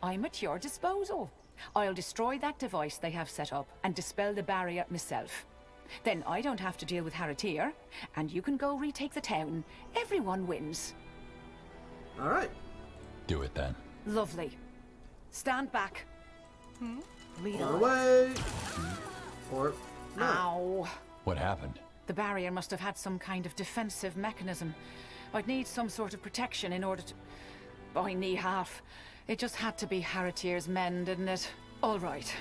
C: I'm at your disposal. I'll destroy that device they have set up and dispel the barrier myself. Then I don't have to deal with Haratir, and you can go retake the town. Everyone wins.
A: All right.
I: Do it then.
C: Lovely. Stand back. Lead on.
A: Away. Or no.
C: Ow.
I: What happened?
C: The barrier must have had some kind of defensive mechanism. I'd need some sort of protection in order to... Oh, knee half. It just had to be Haratir's men, didn't it? All right.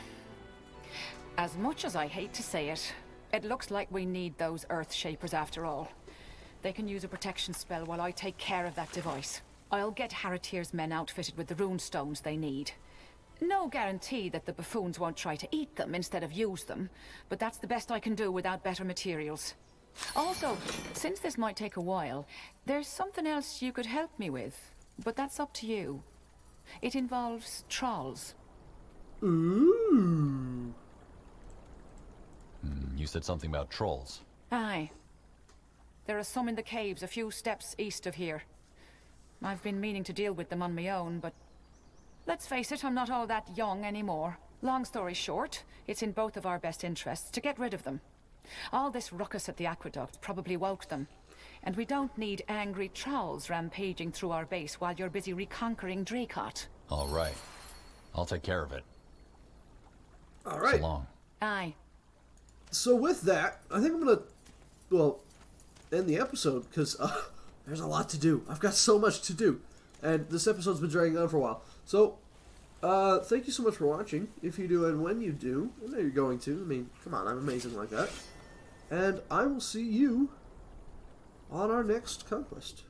C: As much as I hate to say it, it looks like we need those Earthshapers after all. They can use a protection spell while I take care of that device. I'll get Haratir's men outfitted with the runestones they need. No guarantee that the buffoons won't try to eat them instead of use them, but that's the best I can do without better materials. Also, since this might take a while, there's something else you could help me with, but that's up to you. It involves trolls.
A: Ooh.
I: You said something about trolls.
C: Aye. There are some in the caves a few steps east of here. I've been meaning to deal with them on my own, but... Let's face it, I'm not all that young anymore. Long story short, it's in both of our best interests to get rid of them. All this ruckus at the aqueduct probably woke them. And we don't need angry trolls rampaging through our base while you're busy reconquering Dracot.
I: All right. I'll take care of it.
A: All right.
I: So long.
C: Aye.
A: So with that, I think I'm gonna, well, end the episode because there's a lot to do. I've got so much to do, and this episode's been dragging on for a while. So, thank you so much for watching. If you do and when you do, I know you're going to. I mean, come on, I'm amazing like that. And I will see you on our next conquest.